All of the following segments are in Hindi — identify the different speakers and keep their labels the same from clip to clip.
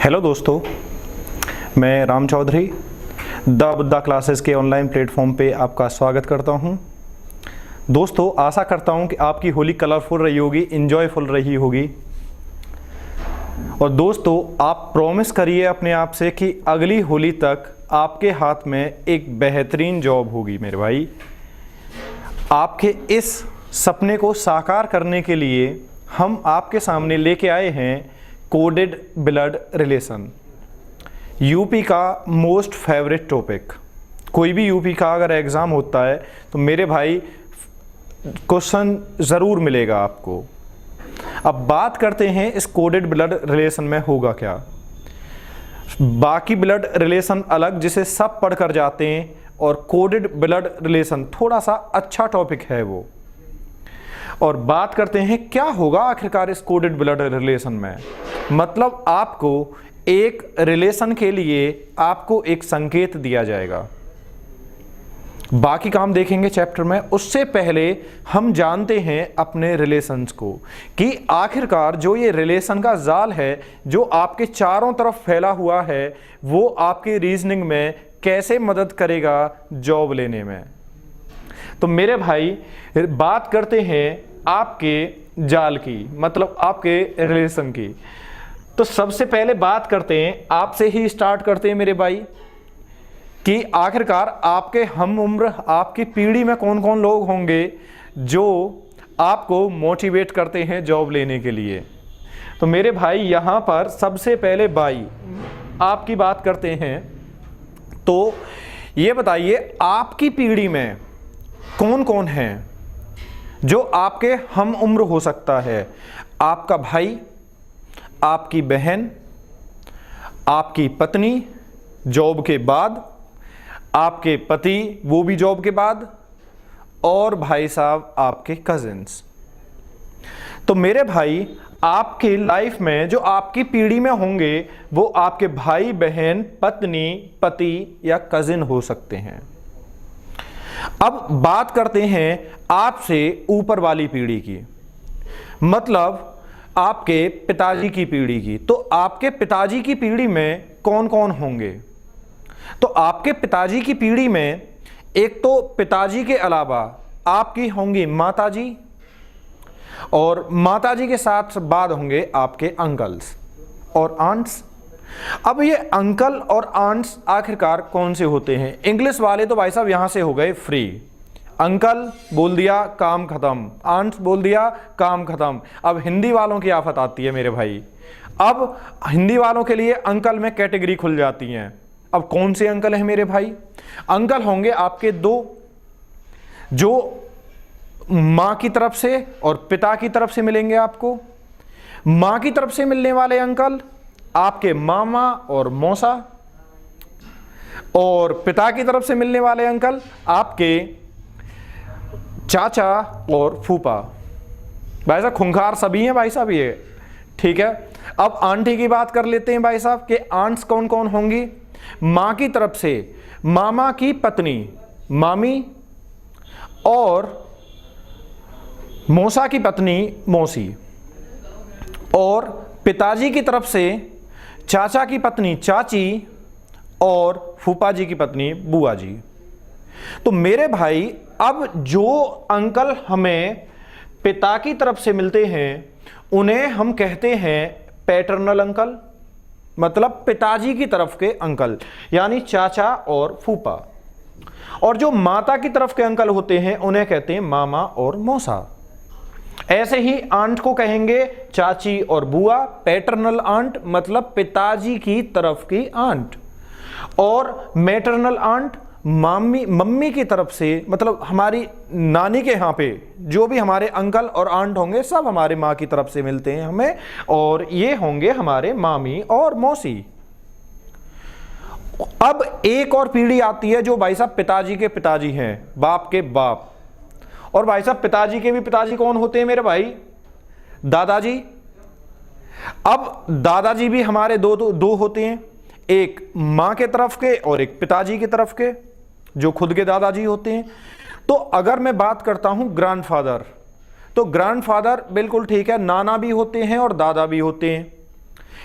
Speaker 1: हेलो दोस्तों, मैं राम चौधरी द बुद्धा क्लासेस के ऑनलाइन प्लेटफॉर्म पे आपका स्वागत करता हूं। दोस्तों, आशा करता हूं कि आपकी होली कलरफुल रही होगी, इंजॉयफुल रही होगी। और दोस्तों, आप प्रॉमिस करिए अपने आप से कि अगली होली तक आपके हाथ में एक बेहतरीन जॉब होगी। मेरे भाई, आपके इस सपने को साकार करने के लिए हम आपके सामने लेके आए हैं कोडेड ब्लड रिलेशन, यूपी का मोस्ट फेवरेट टॉपिक। कोई भी यूपी का अगर एग्ज़ाम होता है तो मेरे भाई क्वेश्चन ज़रूर मिलेगा आपको। अब बात करते हैं इस कोडेड ब्लड रिलेशन में होगा क्या। बाकी ब्लड रिलेशन अलग, जिसे सब पढ़ कर जाते हैं, और कोडेड ब्लड रिलेशन थोड़ा सा अच्छा टॉपिक है वो। और बात करते हैं क्या होगा आखिरकार इस कोडेड ब्लड रिलेशन में। मतलब आपको एक रिलेशन के लिए आपको एक संकेत दिया जाएगा। बाकी काम देखेंगे चैप्टर में। उससे पहले हम जानते हैं अपने रिलेशंस को कि आखिरकार जो ये रिलेशन का जाल है जो आपके चारों तरफ फैला हुआ है, वो आपके रीजनिंग में कैसे मदद करेगा जॉब लेने में। तो मेरे भाई, बात करते हैं आपके जाल की, मतलब आपके रिलेशन की। तो सबसे पहले बात करते हैं, आपसे ही स्टार्ट करते हैं मेरे भाई, कि आखिरकार आपके हम उम्र, आपकी पीढ़ी में कौन कौन लोग होंगे जो आपको मोटिवेट करते हैं जॉब लेने के लिए। तो मेरे भाई, यहाँ पर सबसे पहले भाई आपकी बात करते हैं। तो ये बताइए, आपकी पीढ़ी में कौन कौन हैं जो आपके हम उम्र हो सकता है। आपका भाई, आपकी बहन, आपकी पत्नी जॉब के बाद, आपके पति वो भी जॉब के बाद, और भाई साहब आपके कजिन्स। तो मेरे भाई, आपकी लाइफ में जो आपकी पीढ़ी में होंगे वो आपके भाई बहन, पत्नी, पति या कजिन हो सकते हैं। अब बात करते हैं आपसे ऊपर वाली पीढ़ी की, मतलब आपके पिताजी की पीढ़ी की। तो आपके पिताजी की पीढ़ी में कौन कौन होंगे। तो आपके पिताजी की पीढ़ी में एक तो पिताजी के अलावा आपकी होंगी माताजी, और माताजी के साथ बाद होंगे आपके अंकल्स और आंट्स। अब ये अंकल और आंट्स आखिरकार कौन से होते हैं। इंग्लिश वाले तो भाई साहब यहाँ से हो गए फ्री। अंकल बोल दिया काम खत्म, आंट्स बोल दिया काम खत्म। अब हिंदी वालों की आफत आती है मेरे भाई। अब हिंदी वालों के लिए अंकल में कैटेगरी खुल जाती हैं। अब कौन से अंकल हैं मेरे भाई। अंकल होंगे आपके दो, जो माँ की तरफ से और पिता की तरफ से मिलेंगे आपको। माँ की तरफ से मिलने वाले अंकल आपके मामा और मौसा, और पिता की तरफ से मिलने वाले अंकल आपके चाचा और फूफा। भाई साहब खूंखार सभी हैं भाई साहब ये, ठीक है। अब आंटी की बात कर लेते हैं भाई साहब, के आंट्स कौन कौन होंगी। माँ की तरफ से मामा की पत्नी मामी, और मौसा की पत्नी मौसी, और पिताजी की तरफ से चाचा की पत्नी चाची, और फूफा जी की पत्नी बुआ जी। तो मेरे भाई, अब जो अंकल हमें पिता की तरफ से मिलते हैं उन्हें हम कहते हैं पैटर्नल अंकल, मतलब पिताजी की तरफ के अंकल, यानी चाचा और फूफा। और जो माता की तरफ के अंकल होते हैं उन्हें कहते हैं मामा और मौसा। ऐसे ही आंट को कहेंगे चाची और बुआ, पैटर्नल आंट मतलब पिताजी की तरफ की आंट, और मैटरनल आंट मम्मी की तरफ से, मतलब हमारी नानी के यहाँ पे जो भी हमारे अंकल और आंट होंगे सब हमारे माँ की तरफ से मिलते हैं हमें, और ये होंगे हमारे मामी और मौसी। अब एक और पीढ़ी आती है जो भाई साहब पिताजी के पिताजी हैं, बाप के बाप। और भाई साहब पिताजी के भी पिताजी कौन होते हैं मेरे भाई, दादाजी। अब दादाजी भी हमारे दो होते हैं, एक मां के तरफ के और एक पिताजी की तरफ के, जो खुद के दादाजी होते हैं। तो अगर मैं बात करता हूं ग्रैंडफादर, तो ग्रैंडफादर बिल्कुल ठीक है, नाना भी होते हैं और दादा भी होते हैं।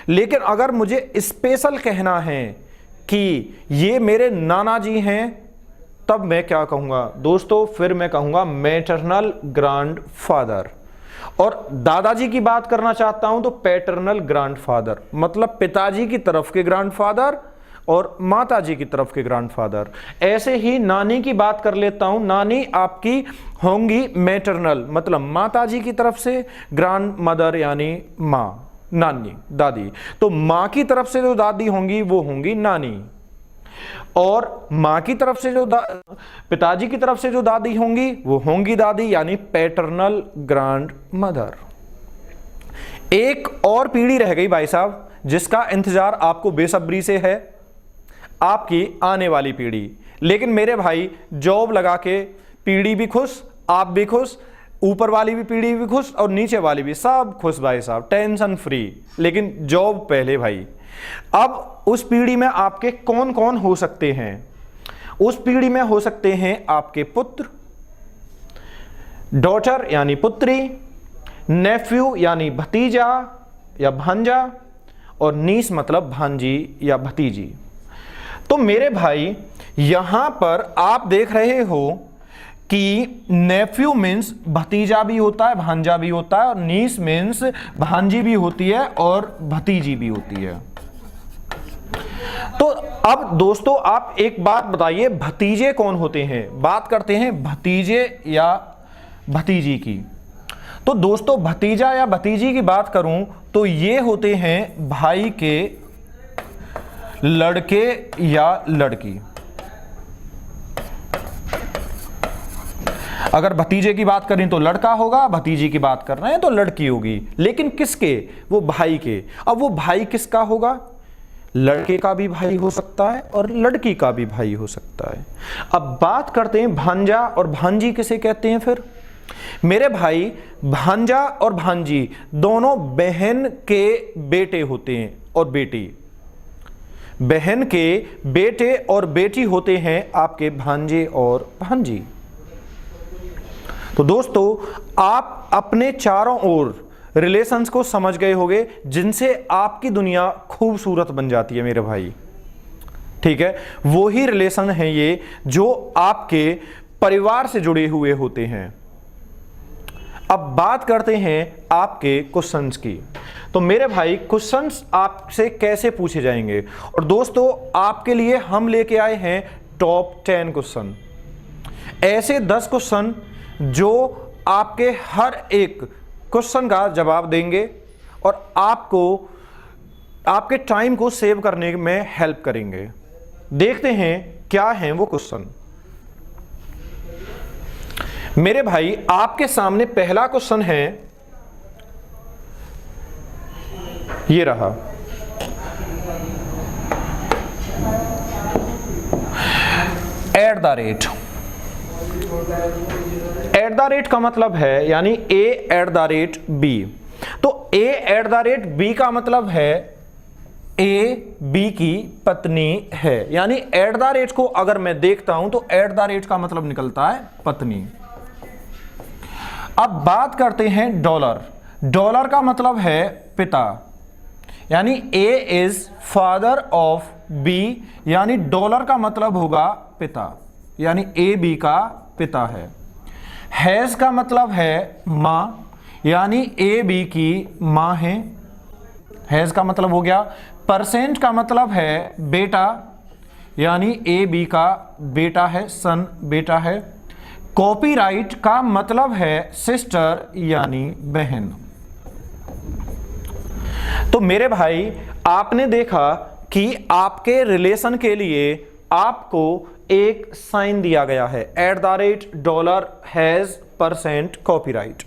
Speaker 1: लेकिन अगर मुझे स्पेशल कहना है कि ये मेरे नाना जी हैं, तब मैं क्या कहूँगा दोस्तों? फिर मैं कहूँगा मैटरनल ग्रैंडफादर। और दादाजी की बात करना चाहता हूं तो पैटर्नल ग्रैंडफादर, मतलब पिताजी की तरफ के ग्रैंडफादर और माताजी की तरफ के ग्रैंडफादर। ऐसे ही नानी की बात कर लेता हूं, नानी आपकी होंगी मैटरनल, मतलब माताजी की तरफ से, ग्रैंड मदर यानी माँ, नानी, दादी। तो माँ की तरफ से जो दादी होंगी वो होंगी नानी, और माँ की तरफ से जो पिताजी की तरफ से जो दादी होंगी वो होंगी दादी, यानी पैटर्नल ग्रैंड मदर। एक और पीढ़ी रह गई भाई साहब, जिसका इंतजार आपको बेसब्री से है, आपकी आने वाली पीढ़ी। लेकिन मेरे भाई, जॉब लगा के पीढ़ी भी खुश, आप भी खुश, ऊपर वाली भी पीढ़ी भी खुश और नीचे वाली भी, सब खुश भाई साहब, टेंशन फ्री। लेकिन जॉब पहले भाई। अब उस पीढ़ी में आपके कौन कौन हो सकते हैं? उस पीढ़ी में हो सकते हैं आपके पुत्र, डॉटर यानी पुत्री, नेफ्यू यानी भतीजा या भांजा, और नीस मतलब भांजी या भतीजी। तो मेरे भाई, यहां पर आप देख रहे हो कि नेफ्यू मीन्स भतीजा भी होता है, भांजा भी होता है, और नीस मीन्स भांजी भी होती है और भतीजी भी होती है। तो अब दोस्तों आप एक बात बताइए, भतीजे कौन होते हैं? बात करते हैं भतीजे या भतीजी की। तो दोस्तों भतीजा या भतीजी की बात करूं तो ये होते हैं भाई के लड़के या लड़की। अगर भतीजे की बात करें तो लड़का होगा, भतीजी की बात कर रहे हैं तो लड़की होगी। लेकिन किसके? वो भाई के। अब वो भाई किसका होगा? लड़के का भी भाई हो सकता है और लड़की का भी भाई हो सकता है। अब बात करते हैं भांजा और भांजी किसे कहते हैं फिर? मेरे भाई, भांजा और भांजी दोनों बहन के बेटे होते हैं और बेटी। बहन के बेटे और बेटी होते हैं आपके भांजे और भांजी। तो दोस्तों आप अपने चारों ओर रिलेशंस को समझ गए होंगे, जिनसे आपकी दुनिया खूबसूरत बन जाती है मेरे भाई। ठीक है, वो ही रिलेशन है ये जो आपके परिवार से जुड़े हुए होते हैं। अब बात करते हैं आपके क्वेश्चंस की। तो मेरे भाई, क्वेश्चंस आपसे कैसे पूछे जाएंगे? और दोस्तों आपके लिए हम लेके आए हैं टॉप 10 क्वेश्चन, ऐसे 10 क्वेश्चन जो आपके हर एक क्वेश्चन का जवाब देंगे और आपको आपके टाइम को सेव करने में हेल्प करेंगे। देखते हैं क्या हैं वो क्वेश्चन। मेरे भाई, आपके सामने पहला क्वेश्चन है, ये रहा। Eight the rate. Eight the rate का मतलब है यानी ए एट द रेट बी। तो ए एट द रेट बी का मतलब है ए बी की पत्नी है, यानी एट द रेट को अगर मैं देखता हूं तो एट द रेट का मतलब निकलता है पत्नी। अब बात करते हैं डॉलर। डॉलर का मतलब है पिता, यानी ए इज फादर ऑफ बी, यानी डॉलर का मतलब होगा पिता, यानी ए बी का पिता है। हैज का मतलब है मां, यानी ए बी की मां है, हैज का मतलब हो गया। परसेंट का मतलब है बेटा, यानी ए बी का बेटा है, सन बेटा है। कॉपीराइट का मतलब है सिस्टर, यानी बहन। तो मेरे भाई, आपने देखा कि आपके रिलेशन के लिए आपको एक साइन दिया गया है, eight the rate, dollar, has, percent, copyright.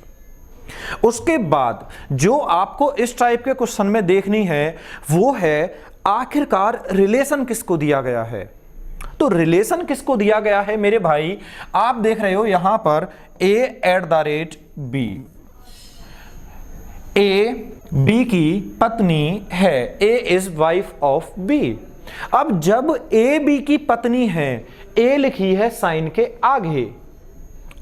Speaker 1: उसके बाद जो आपको इस टाइप के क्वेश्चन में देखनी है वो है आखिरकार रिलेशन किसको दिया गया है। तो रिलेशन किसको दिया गया है मेरे भाई, आप देख रहे हो यहां पर A at the rate B. A B की पत्नी है, A is wife of B. अब जब ए बी की पत्नी है, ए लिखी है साइन के आगे,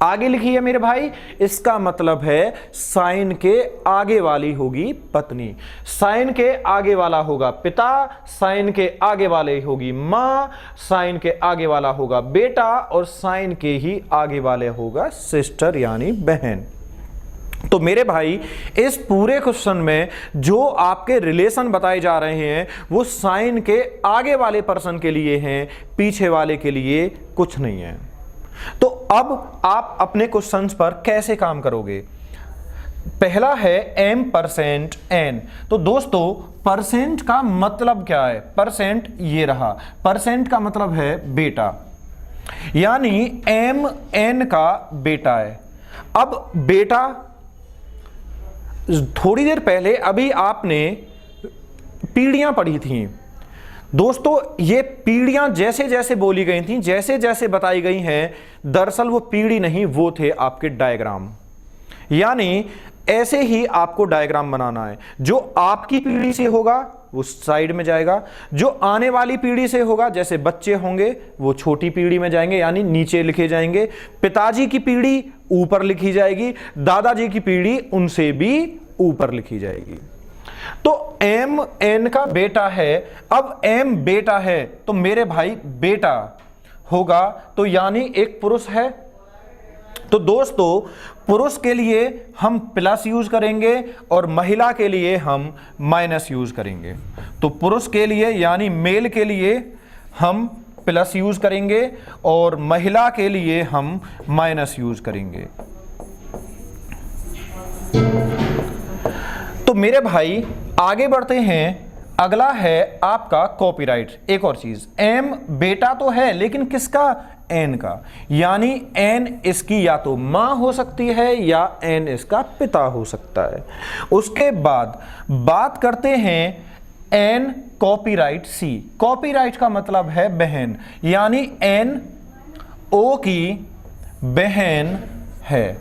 Speaker 1: आगे लिखी है मेरे भाई, इसका मतलब है साइन के आगे वाली होगी पत्नी, साइन के आगे वाला होगा पिता, साइन के आगे वाले होगी मां, साइन के आगे वाला होगा बेटा और साइन के ही आगे वाले होगा सिस्टर यानी बहन। तो मेरे भाई इस पूरे क्वेश्चन में जो आपके रिलेशन बताए जा रहे हैं वो साइन के आगे वाले पर्सन के लिए हैं, पीछे वाले के लिए कुछ नहीं है। तो अब आप अपने क्वेश्चंस पर कैसे काम करोगे? पहला है m% n। तो दोस्तों परसेंट का मतलब क्या है? परसेंट ये रहा, परसेंट का मतलब है बेटा, यानी m n का बेटा है। अब बेटा थोड़ी देर पहले अभी आपने पीढ़ियां पढ़ी थी दोस्तों, ये पीढ़ियां जैसे जैसे बोली गई थी, जैसे जैसे बताई गई हैं, दरअसल वो पीढ़ी नहीं, वो थे आपके डायग्राम। यानी ऐसे ही आपको डायग्राम बनाना है। जो आपकी पीढ़ी से होगा वो साइड में जाएगा, जो आने वाली पीढ़ी से होगा, जैसे बच्चे होंगे वो छोटी पीढ़ी में जाएंगे यानी नीचे लिखे जाएंगे, पिताजी की पीढ़ी ऊपर लिखी जाएगी, दादाजी की पीढ़ी उनसे भी ऊपर लिखी जाएगी। तो m n का बेटा है। अब m बेटा है तो मेरे भाई बेटा होगा तो यानी एक पुरुष है। तो दोस्तों पुरुष के लिए हम प्लस यूज करेंगे और महिला के लिए हम माइनस यूज करेंगे। तो पुरुष के लिए यानी मेल के लिए हम प्लस यूज करेंगे और महिला के लिए हम माइनस यूज करेंगे। तो मेरे भाई आगे बढ़ते हैं। अगला है आपका कॉपीराइट। एक और चीज, m बेटा तो है लेकिन किसका? n का, यानी n इसकी या तो मां हो सकती है या n इसका पिता हो सकता है। उसके बाद बात करते हैं n कॉपीराइट c। कॉपीराइट का मतलब है बहन, यानी n o की बहन है।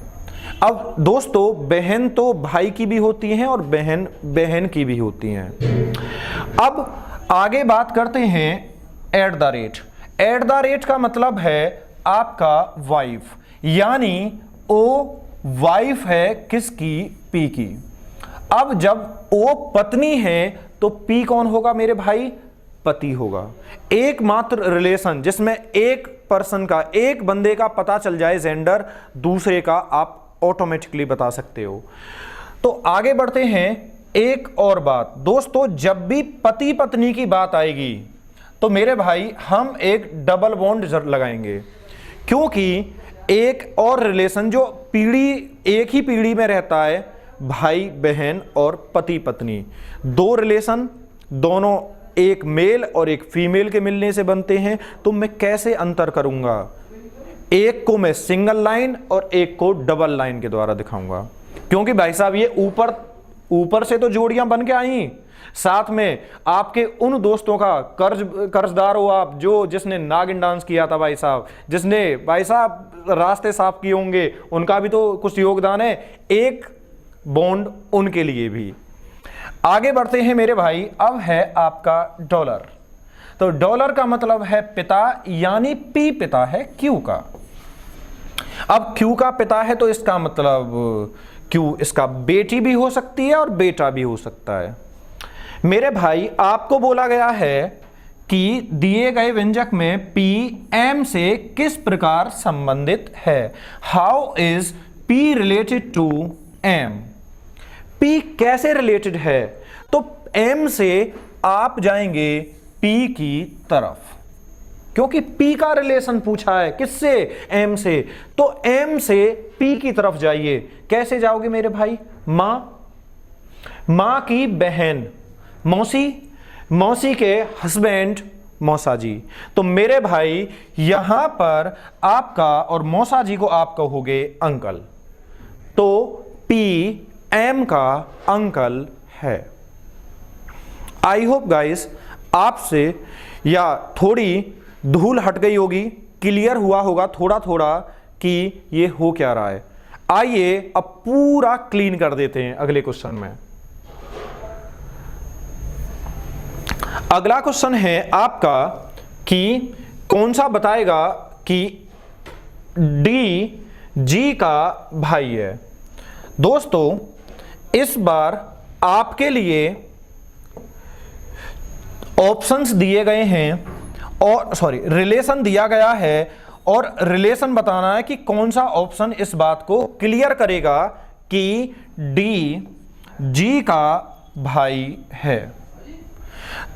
Speaker 1: अब दोस्तों बहन तो भाई की भी होती हैं और बहन बहन की भी होती हैं। अब आगे बात करते हैं eight the rate. Eight the rate का मतलब है आपका वाइफ, यानी ओ वाइफ है किसकी? पी की। अब जब ओ पत्नी है तो पी कौन होगा मेरे भाई? पति होगा। एकमात्र रिलेशन जिसमें एक पर्सन का, एक बंदे का पता चल जाए जेंडर, दूसरे का आप ऑटोमेटिकली बता सकते हो। तो आगे बढ़ते हैं। एक और बात दोस्तों, जब भी पति पत्नी की बात आएगी तो मेरे भाई हम एक डबल बॉन्ड लगाएंगे, क्योंकि एक और रिलेशन जो पीढ़ी, एक ही पीढ़ी में रहता है, भाई बहन और पति पत्नी, दो रिलेशन दोनों एक मेल और एक फीमेल के मिलने से बनते हैं। तो मैं कैसे अंतर करूंगा? एक को मैं सिंगल लाइन और एक को डबल लाइन के द्वारा दिखाऊंगा, क्योंकि भाई साहब ये ऊपर से तो जोड़ियां बन के आई, साथ में आपके उन दोस्तों का कर्जदार हो आप जिसने नागिन डांस किया था भाई साहब, जिसने भाई साहब रास्ते साफ किए होंगे, उनका भी तो कुछ योगदान है। एक बॉन्ड उनके लिए भी। आगे बढ़ते हैं मेरे भाई। अब है आपका डॉलर। तो डॉलर का मतलब है पिता, यानी पी पिता है क्यू का। अब क्यू का पिता है तो इसका मतलब क्यू इसका बेटी भी हो सकती है और बेटा भी हो सकता है। मेरे भाई आपको बोला गया है कि दिए गए व्यंजक में पी एम से किस प्रकार संबंधित है। How is P related to M? P कैसे रिलेटेड है? तो एम से आप जाएंगे पी की तरफ, क्योंकि पी का रिलेशन पूछा है किससे? एम से। तो एम से पी की तरफ जाइए। कैसे जाओगे मेरे भाई? मां की बहन मौसी, मौसी के हस्बैंड मौसा जी। तो मेरे भाई यहां पर आपका और मौसा जी को आप कहोगे अंकल, तो पी एम का अंकल है। आई होप गाइस आपसे या थोड़ी धूल हट गई होगी, क्लियर हुआ होगा थोड़ा थोड़ा कि ये हो क्या रहा है। आइए अब पूरा क्लीन कर देते हैं अगले क्वेश्चन में। अगला क्वेश्चन है आपका कि कौन सा बताएगा कि डी जी का भाई है। दोस्तों इस बार आपके लिए ऑप्शंस दिए गए हैं और रिलेशन दिया गया है और रिलेशन बताना है कि कौन सा ऑप्शन इस बात को क्लियर करेगा कि डी जी का भाई है।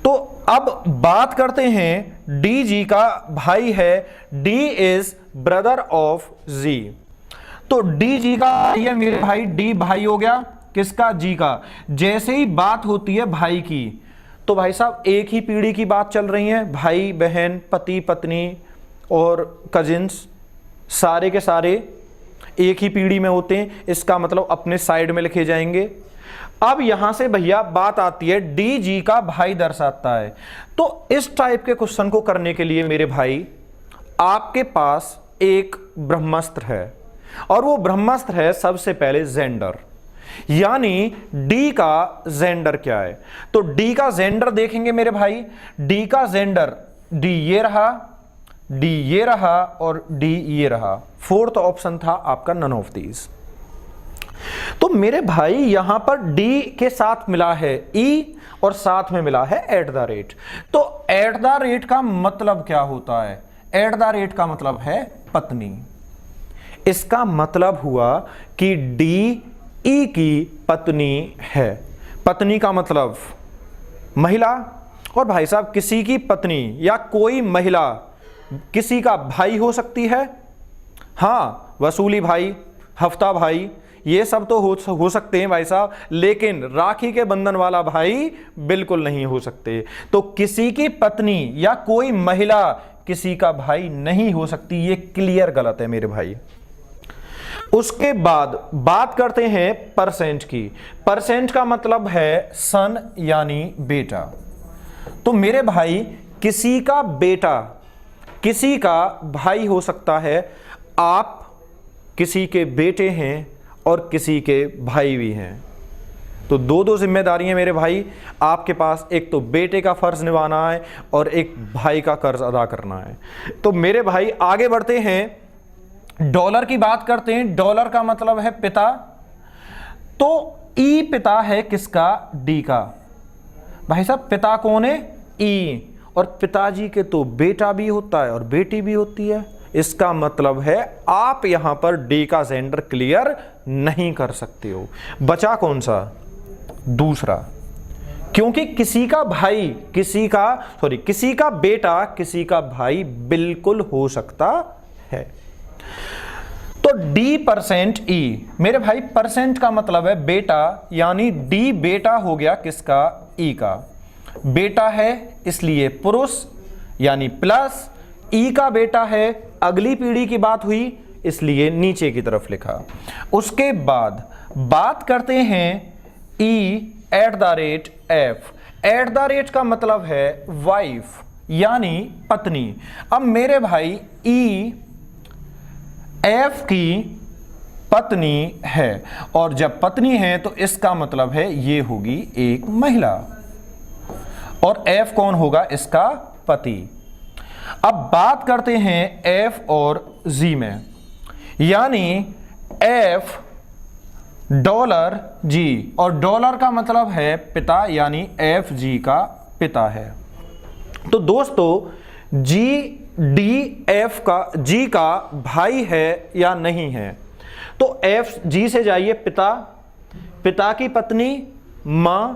Speaker 1: तो अब बात करते हैं डी जी का भाई है, डी इज ब्रदर ऑफ जी। तो डी जी का भाई है मेरे भाई, डी भाई हो गया किसका, जी का। जैसे ही बात होती है भाई की तो भाई साहब एक ही पीढ़ी की बात चल रही है, भाई बहन पति पत्नी और कजिन्स सारे के सारे एक ही पीढ़ी में होते हैं, इसका मतलब अपने साइड में लिखे जाएंगे। अब यहां से भैया बात आती है डी जी का भाई दर्शाता है। तो इस टाइप के क्वेश्चन को करने के लिए मेरे भाई आपके पास एक ब्रह्मास्त्र है और वो ब्रह्मास्त्र है सबसे पहले जेंडर, यानी डी का जेंडर क्या है। तो डी का जेंडर देखेंगे मेरे भाई, डी का जेंडर डी ये रहा, डी ये रहा और डी ये रहा। फोर्थ ऑप्शन था आपका नन ऑफ दीज। तो मेरे भाई यहां पर डी के साथ मिला है ई और साथ में मिला है एट द रेट। तो एट द रेट का मतलब क्या होता है, एट द रेट का मतलब है पत्नी। इसका मतलब हुआ कि डी ई की पत्नी है। पत्नी का मतलब महिला, और भाई साहब किसी की पत्नी या कोई महिला किसी का भाई हो सकती है। हाँ, वसूली भाई, हफ्ता भाई, ये सब तो हो सकते हैं भाई साहब, लेकिन राखी के बंधन वाला भाई बिल्कुल नहीं हो सकते। तो किसी की पत्नी या कोई महिला किसी का भाई नहीं हो सकती, ये क्लियर गलत है मेरे भाई। उसके बाद बात करते हैं परसेंट की। परसेंट का मतलब है सन यानी बेटा। तो मेरे भाई किसी का बेटा किसी का भाई हो सकता है। आप किसी के बेटे हैं और किसी के भाई भी हैं, तो दो जिम्मेदारियां मेरे भाई आपके पास, एक तो बेटे का फर्ज निभाना है और एक भाई का कर्ज अदा करना है। तो मेरे भाई आगे बढ़ते हैं, डॉलर की बात करते हैं। डॉलर का मतलब है पिता। तो ई पिता है किसका, डी का। भाई साहब पिता कौन है, ई, और पिताजी के तो बेटा भी होता है और बेटी भी होती है। इसका मतलब है आप यहां पर डी का जेंडर क्लियर नहीं कर सकते हो। बचा कौन सा, दूसरा, क्योंकि किसी का भाई किसी का बेटा किसी का भाई बिल्कुल हो सकता है। तो डी परसेंट ई, मेरे भाई परसेंट का मतलब है बेटा, यानी डी बेटा हो गया किसका, ई का। बेटा है इसलिए पुरुष यानी प्लस, ई का बेटा है, अगली पीढ़ी की बात हुई इसलिए नीचे की तरफ लिखा। उसके बाद बात करते हैं E at the rate F. At the rate का मतलब है वाइफ यानी पत्नी। अब मेरे भाई ई एफ की पत्नी है, और जब पत्नी है तो इसका मतलब है ये होगी एक महिला, और एफ कौन होगा, इसका पति। अब बात करते हैं एफ और जी में, यानी एफ डॉलर जी, और डॉलर का मतलब है पिता, यानी एफ जी का पिता है। तो दोस्तों जी डी एफ का जी का भाई है या नहीं है, तो एफ जी से जाइए पिता, पिता की पत्नी मां,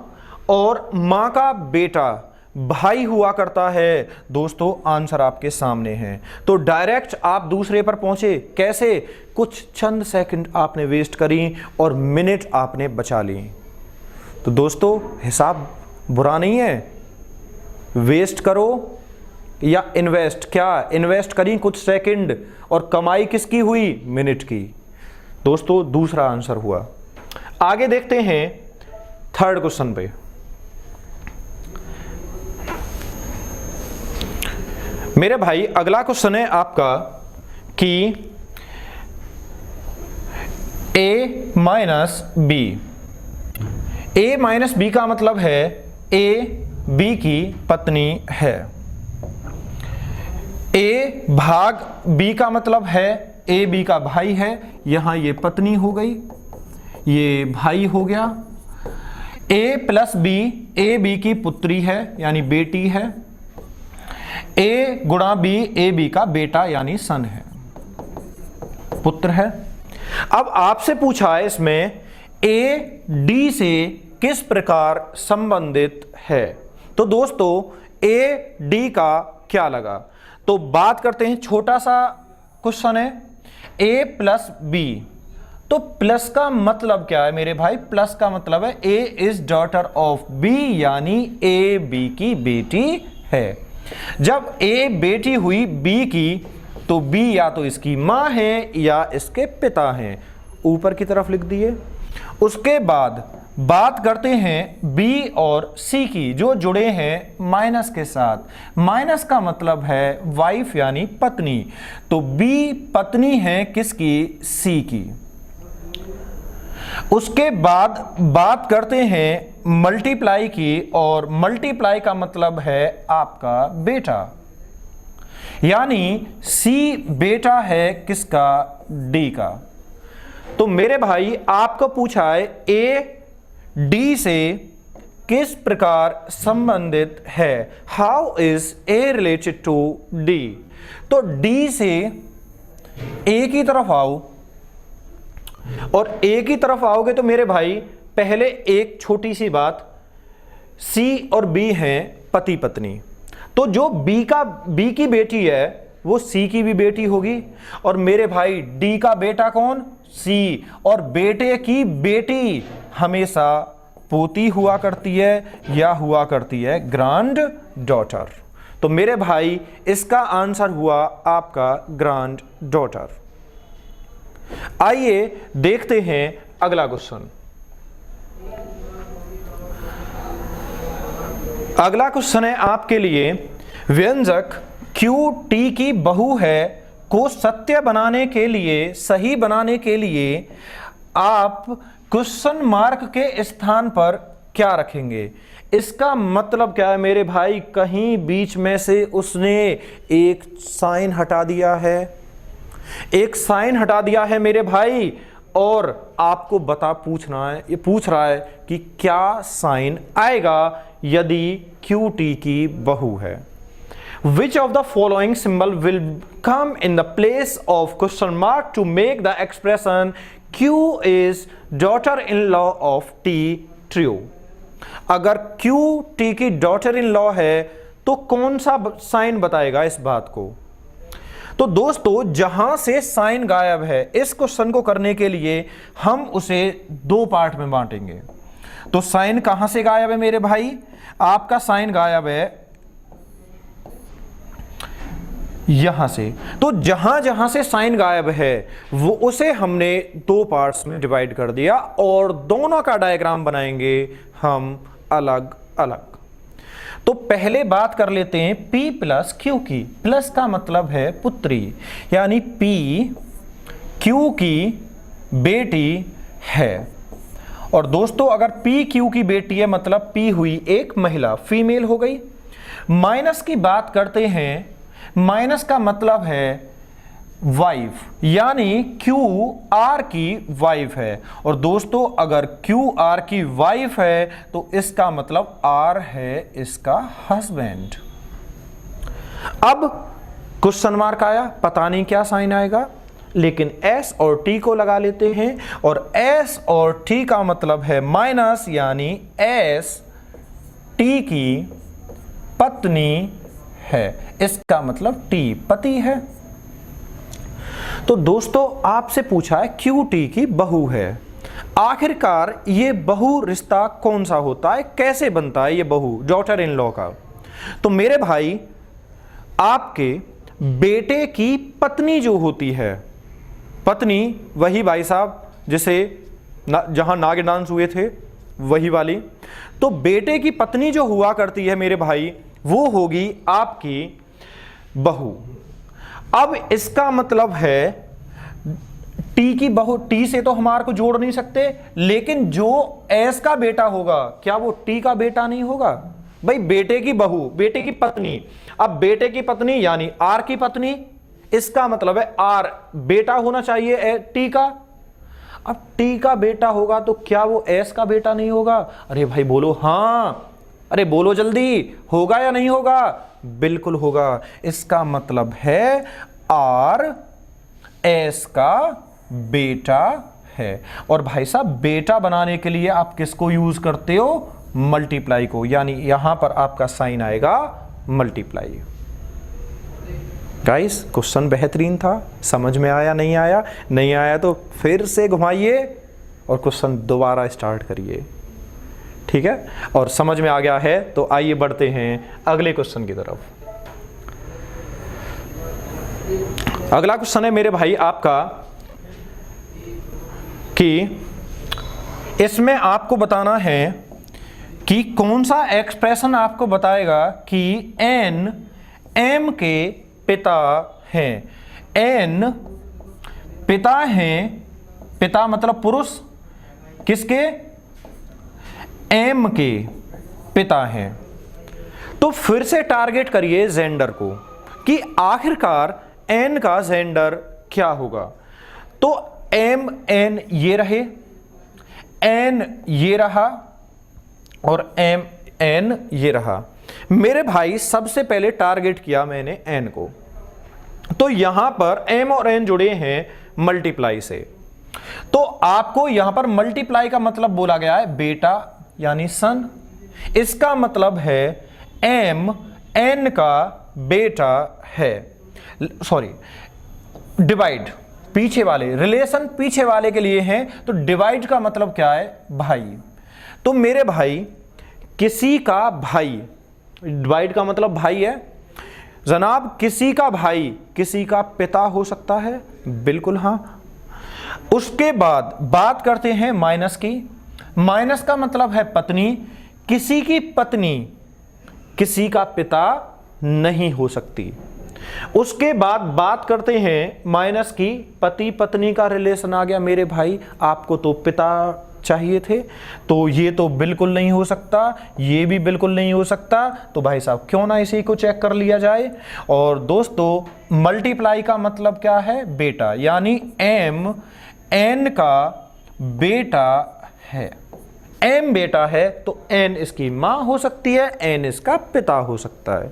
Speaker 1: और मां का बेटा भाई हुआ करता है। दोस्तों आंसर आपके सामने है, तो डायरेक्ट आप दूसरे पर पहुंचे। कैसे, कुछ चंद सेकंड आपने वेस्ट करी और मिनट आपने बचा ली। तो दोस्तों हिसाब बुरा नहीं है, वेस्ट करो या इन्वेस्ट, क्या इन्वेस्ट करी कुछ सेकंड और कमाई किसकी हुई, मिनट की। दोस्तों दूसरा आंसर हुआ। आगे देखते हैं थर्ड क्वेश्चन पे। मेरे भाई अगला क्वेश्चन है आपका कि a minus B. a minus B का मतलब है a b की पत्नी है। a भाग b का मतलब है ए बी का भाई है, यहां ये पत्नी हो गई, ये भाई हो गया। ए प्लस बी, ए बी की पुत्री है यानी बेटी है। ए गुणा बी, ए बी का बेटा यानी सन है, पुत्र है। अब आपसे पूछा है इसमें ए डी से किस प्रकार संबंधित है। तो दोस्तों ए डी का क्या लगा, तो बात करते हैं। छोटा सा क्वेश्चन है, ए प्लस बी, तो प्लस का मतलब क्या है मेरे भाई, प्लस का मतलब है A is daughter of B, यानी ए बी की बेटी है। जब ए बेटी हुई बी की, तो बी या तो इसकी मां है या इसके पिता हैं, ऊपर की तरफ लिख दिए। उसके बाद बात करते हैं बी और सी की, जो जुड़े हैं माइनस के साथ। माइनस का मतलब है वाइफ यानी पत्नी, तो बी पत्नी है किसकी, सी की। उसके बाद बात करते हैं मल्टीप्लाई की, और मल्टीप्लाई का मतलब है आपका बेटा, यानी सी बेटा है किसका, डी का। तो मेरे भाई आपको पूछा है ए डी से किस प्रकार संबंधित है, how is A related to D. तो डी से ए की तरफ आओ, और ए की तरफ आओगे तो मेरे भाई पहले एक छोटी सी बात, सी और बी हैं पति पत्नी, तो जो बी की बेटी है वो सी की भी बेटी होगी। और मेरे भाई डी का बेटा कौन, सी, और बेटे की बेटी हमेशा पोती हुआ करती है या हुआ करती है ग्रैंड डॉटर। तो मेरे भाई इसका आंसर हुआ आपका ग्रैंड डॉटर। आइए देखते हैं अगला क्वेश्चन। अगला क्वेश्चन है आपके लिए, व्यंजक क्यू टी की बहू है को सत्य बनाने के लिए, सही बनाने के लिए आप क्वेश्चन मार्क के स्थान पर क्या रखेंगे। इसका मतलब क्या है मेरे भाई, कहीं बीच में से उसने एक साइन हटा दिया है, एक साइन हटा दिया है मेरे भाई, और आपको पूछ रहा है कि क्या साइन आएगा यदि क्यू टी की बहू है। Which of the following symbol will come in the place of question mark to make the expression Q is daughter-in-law of T true? अगर Q T की daughter-in-law है तो कौन सा साइन बताएगा इस बात को। तो दोस्तों जहां से साइन गायब है, इस क्वेश्चन को करने के लिए हम उसे दो पार्ट में बांटेंगे। तो साइन कहां से गायब है मेरे भाई, आपका साइन गायब है यहां से। तो जहां जहां से साइन गायब है वो उसे हमने दो पार्ट्स में डिवाइड कर दिया, और दोनों का डायग्राम बनाएंगे हम अलग अलग। तो पहले बात कर लेते हैं P प्लस Q की। प्लस का मतलब है पुत्री, यानी P Q की बेटी है। और दोस्तों अगर P Q की बेटी है मतलब P हुई एक महिला, फीमेल हो गई। माइनस की बात करते हैं, माइनस का मतलब है वाइफ, यानी क्यू आर की वाइफ है। और दोस्तों अगर क्यू आर की वाइफ है तो इसका मतलब आर है इसका हस्बैंड। अब क्वेश्चन मार्क आया, पता नहीं क्या साइन आएगा, लेकिन एस और टी को लगा लेते हैं, और एस और टी का मतलब है माइनस, यानी एस टी की पत्नी है, इसका मतलब टी पति है। तो दोस्तों आपसे पूछा है क्यू टी की बहू है, आखिरकार ये बहू रिश्ता कौन सा होता है, कैसे बनता है ये बहू डॉटर इन लॉ का। तो मेरे भाई आपके बेटे की पत्नी जो होती है, पत्नी वही भाई साहब जिसे जहां नागिन डांस हुए थे वही वाली, तो बेटे की पत्नी जो हुआ करती है मेरे भाई वो होगी आपकी बहू। अब इसका मतलब है टी की बहू, टी से तो हमारे को जोड़ नहीं सकते, लेकिन जो एस का बेटा होगा क्या वो टी का बेटा नहीं होगा भाई, बेटे की बहू, बेटे की पत्नी। अब बेटे की पत्नी यानी आर की पत्नी, इसका मतलब है आर बेटा होना चाहिए टी का। अब टी का बेटा होगा तो क्या वो एस का बेटा नहीं होगा? अरे भाई बोलो हाँ, अरे बोलो जल्दी, होगा या नहीं होगा? बिल्कुल होगा। इसका मतलब है आर एस का बेटा है। और भाई साहब बेटा बनाने के लिए आप किसको यूज करते हो? मल्टीप्लाई को, यानी यहां पर आपका साइन आएगा मल्टीप्लाई। गाइस क्वेश्चन बेहतरीन था, समझ में आया? नहीं आया? नहीं आया तो फिर से घुमाइए और क्वेश्चन दोबारा स्टार्ट करिए, ठीक है? और समझ में आ गया है तो आइए बढ़ते हैं अगले क्वेश्चन की तरफ। अगला क्वेश्चन है मेरे भाई आपका कि इसमें आपको बताना है कि कौन सा एक्सप्रेशन आपको बताएगा कि एन एम के पिता हैं। एन पिता हैं, पिता मतलब पुरुष, किसके? एम के पिता हैं। तो फिर से टारगेट करिए जेंडर को कि आखिरकार एन का जेंडर क्या होगा। तो एम एन ये रहे, एन ये रहा और एम एन ये रहा। मेरे भाई सबसे पहले टारगेट किया मैंने एन को, तो यहां पर एम और एन जुड़े हैं मल्टीप्लाई से। तो आपको यहां पर मल्टीप्लाई का मतलब बोला गया है बेटा यानी सन। इसका मतलब है एम एन का बेटा है। सॉरी, डिवाइड पीछे वाले, रिलेशन पीछे वाले के लिए हैं, तो डिवाइड का मतलब क्या है? भाई। तो मेरे भाई किसी का भाई, डिवाइड का मतलब भाई है जनाब। किसी का भाई किसी का पिता हो सकता है, बिल्कुल हाँ। उसके बाद बात करते हैं माइनस की। माइनस का मतलब है पत्नी। किसी की पत्नी किसी का पिता नहीं हो सकती। उसके बाद बात करते हैं माइनस की, पति पत्नी का रिलेशन आ गया मेरे भाई। आपको तो पिता चाहिए थे, तो ये तो बिल्कुल नहीं हो सकता, ये भी बिल्कुल नहीं हो सकता। तो भाई साहब क्यों ना इसी को चेक कर लिया जाए। और दोस्तों मल्टीप्लाई का मतलब क्या है? बेटा, यानी एम एन का बेटा है। एम बेटा है तो एन इसकी मां हो सकती है, एन इसका पिता हो सकता है।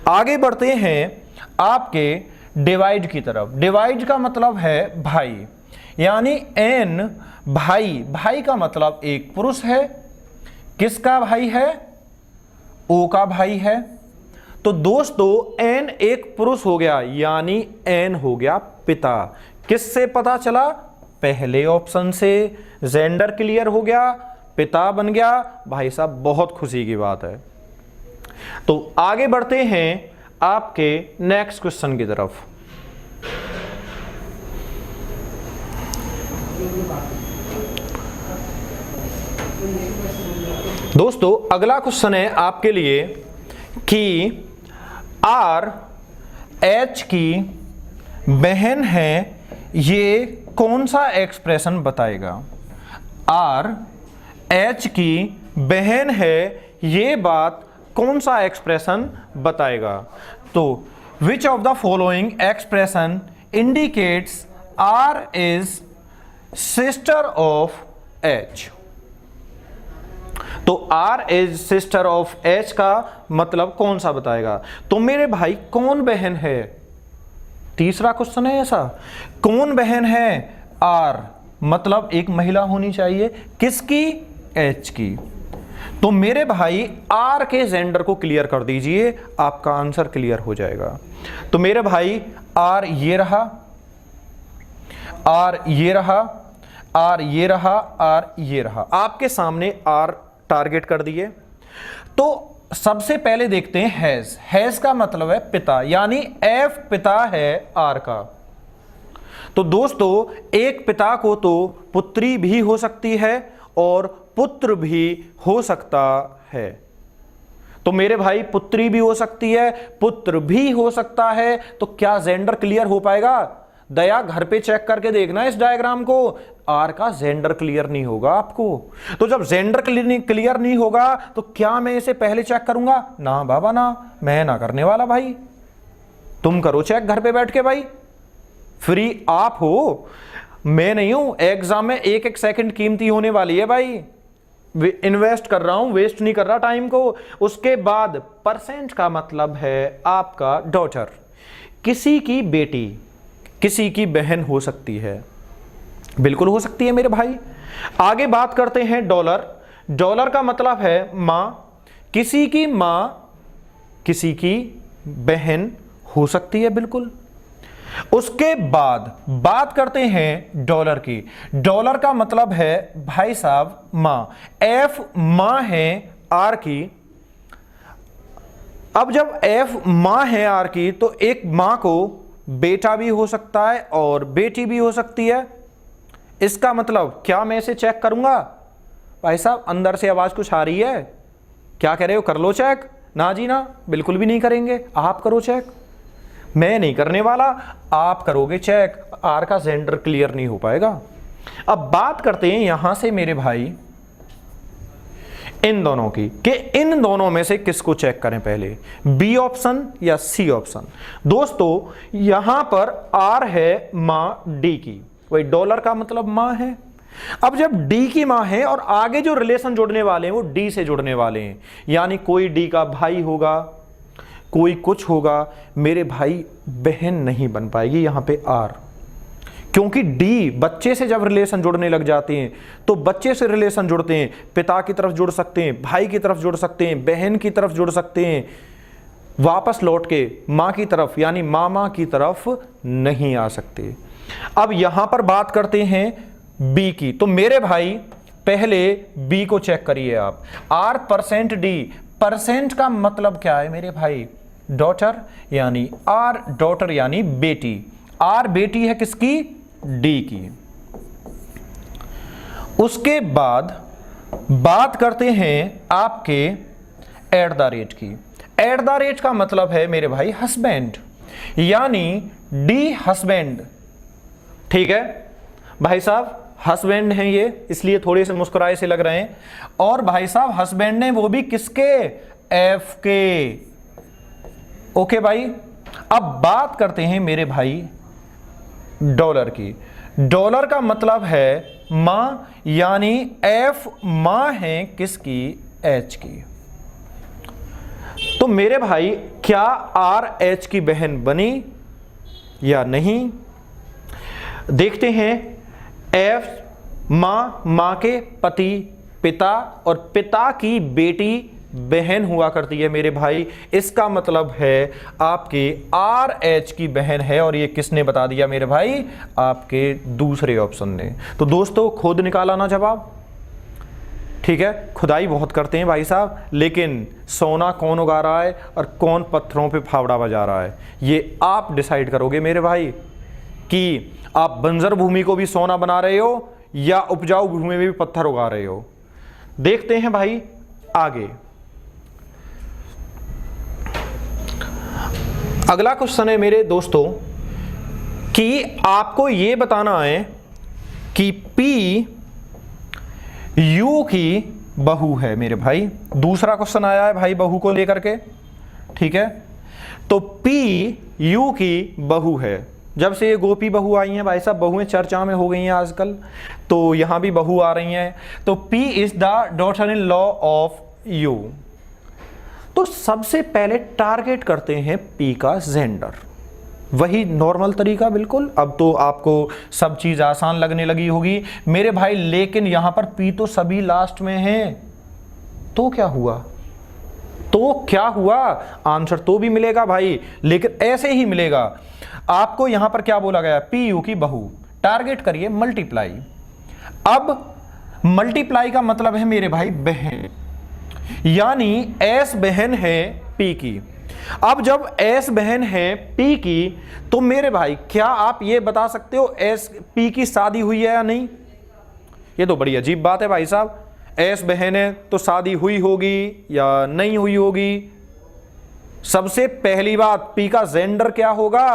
Speaker 1: आगे बढ़ते हैं आपके डिवाइड की तरफ। डिवाइड का मतलब है भाई, यानी एन भाई। भाई का मतलब एक पुरुष है। किसका भाई है? ओ का भाई है। तो दोस्तों एन एक पुरुष हो गया, यानी एन हो गया पिता। किससे पता चला? पहले ऑप्शन से। जेंडर क्लियर हो गया, पिता बन गया। भाई साहब बहुत खुशी की बात है। तो आगे बढ़ते हैं आपके नेक्स्ट क्वेश्चन की तरफ। दोस्तों अगला क्वेश्चन है आपके लिए कि आर एच की बहन है, ये कौन सा एक्सप्रेशन बताएगा? आर एच की बहन है, ये बात कौन सा एक्सप्रेशन बताएगा? तो which of the following expression indicates R is sister of H? तो R is sister of H का मतलब कौन सा बताएगा? तो मेरे भाई कौन बहन है? तीसरा क्वेश्चन है ऐसा। कौन बहन है? आर मतलब एक महिला होनी चाहिए। किसकी? एच की। तो मेरे भाई आर के जेंडर को क्लियर कर दीजिए, आपका आंसर क्लियर हो जाएगा। तो मेरे भाई आर ये रहा, आर ये रहा, आर ये रहा, आर ये रहा। आपके सामने आर टारगेट कर दिए। तो सबसे पहले देखते हैं हैज। हैज का मतलब है पिता, यानी एफ पिता है आर का। तो दोस्तों एक पिता को तो पुत्री भी हो सकती है और पुत्र भी हो सकता है। तो मेरे भाई पुत्री भी हो सकती है, पुत्र भी हो सकता है। तो क्या जेंडर क्लियर हो पाएगा? दया घर पे चेक करके देखना इस डायग्राम को। आर का जेंडर क्लियर नहीं होगा आपको। तो जब जेंडर क्लियर नहीं होगा तो क्या मैं इसे पहले चेक करूंगा? ना बाबा ना, मैं ना करने वाला भाई। तुम करो चेक घर पे बैठ के भाई, फ्री आप हो, मैं नहीं हूं। एग्जाम में एक एक सेकंड कीमती होने वाली है भाई, इन्वेस्ट कर रहा हूं, वेस्ट नहीं कर रहा टाइम को। उसके बाद परसेंट का मतलब है आपका डॉटर, किसी की बेटी, किसी की बहन हो सकती है, बिल्कुल हो सकती है मेरे भाई। आगे बात करते हैं डॉलर। डॉलर का मतलब है मां, किसी की मां किसी की बहन हो सकती है, बिल्कुल। उसके बाद बात करते हैं डॉलर की। डॉलर का मतलब है भाई साहब मां, एफ मां है आर की। अब जब एफ मां है आर की तो एक मां को बेटा भी हो सकता है और बेटी भी हो सकती है। इसका मतलब क्या मैं इसे चेक करूंगा? भाई साहब अंदर से आवाज कुछ आ रही है, क्या कह रहे हो, कर लो चेक? ना जी ना, बिल्कुल भी नहीं करेंगे। आप करो चेक, मैं नहीं करने वाला, आप करोगे चेक। आर का जेंडर क्लियर नहीं हो पाएगा। अब बात करते हैं यहां से मेरे भाई इन दोनों की, कि इन दोनों में से किसको चेक करें पहले, बी ऑप्शन या सी ऑप्शन। दोस्तों यहां पर आर है मां डी की, वही डॉलर का मतलब मां है। अब जब डी की मां है और आगे जो रिलेशन जुड़ने वाले हैं वो डी से जुड़ने वाले हैं, यानी कोई डी का भाई होगा, कोई कुछ होगा, मेरे भाई बहन नहीं बन पाएगी यहां पे आर, क्योंकि डी बच्चे से जब रिलेशन जुड़ने लग जाते हैं तो बच्चे से रिलेशन जुड़ते हैं, पिता की तरफ जुड़ सकते हैं, भाई की तरफ जुड़ सकते हैं, बहन की तरफ जुड़ सकते हैं, वापस लौट के मां की तरफ यानी मामा की तरफ नहीं आ सकते। अब यहां पर बात करते हैं बी की, तो मेरे भाई पहले बी को चेक करिए आप। आर परसेंट डी, परसेंट का मतलब क्या है मेरे भाई, डॉटर, यानी आर डॉटर यानी बेटी। आर बेटी है किसकी, डी की। उसके बाद बात करते हैं आपके एट द रेट की। एट द रेट का मतलब है मेरे भाई हस्बैंड, यानी डी हस्बैंड। ठीक है भाई साहब, हस्बैंड हैं ये, इसलिए थोड़े से मुस्कुराए से लग रहे हैं। और भाई साहब हस्बैंड ने वो भी किसके, एफ के। ओके भाई, अब बात करते हैं मेरे भाई डॉलर की। डॉलर का मतलब है मां, यानी एफ मां है किसकी, एच की। तो मेरे भाई क्या आर एच की बहन बनी या नहीं, देखते हैं। एफ मां, मां के पति पिता, और पिता की बेटी बहन हुआ करती है मेरे भाई। इसका मतलब है आपके आर एच की बहन है, और ये किसने बता दिया मेरे भाई, आपके दूसरे ऑप्शन ने। तो दोस्तों खुद निकाला ना जवाब, ठीक है। खुदाई बहुत करते हैं भाई साहब, लेकिन सोना कौन उगा रहा है और कौन पत्थरों पे फावड़ा बजा रहा है, ये आप डिसाइड करोगे मेरे भाई, कि आप बंजर भूमि को भी सोना बना रहे हो या उपजाऊ भूमि में भी पत्थर उगा रहे हो। देखते हैं भाई आगे। अगला क्वेश्चन है मेरे दोस्तों कि आपको यह बताना है कि पी यू की बहू है मेरे भाई। दूसरा क्वेश्चन आया है भाई बहू को लेकर के, ठीक है। तो पी यू की बहू है। जब से ये गोपी बहू आई हैं भाई साहब, बहुएं चर्चा में हो गई हैं आजकल, तो यहां भी बहू आ रही हैं। तो P is the daughter in law of you. तो सबसे पहले टारगेट करते हैं पी का जेंडर, वही नॉर्मल तरीका बिल्कुल। अब तो आपको सब चीज आसान लगने लगी होगी मेरे भाई, लेकिन यहां पर पी तो सभी लास्ट में है, तो क्या हुआ, तो क्या हुआ, आंसर तो भी मिलेगा भाई, लेकिन ऐसे ही मिलेगा। आपको यहां पर क्या बोला गया, पी यू की बहू, टारगेट करिए मल्टीप्लाई। अब मल्टीप्लाई का मतलब है मेरे भाई बहन, यानी एस बहन है पी की। अब जब एस बहन है पी की, तो मेरे भाई क्या आप ये बता सकते हो एस पी की शादी हुई है या नहीं? ये तो बड़ी अजीब बात है भाई साहब, एस बहन है तो शादी हुई होगी या नहीं हुई होगी। सबसे पहली बात, पी का जेंडर क्या होगा?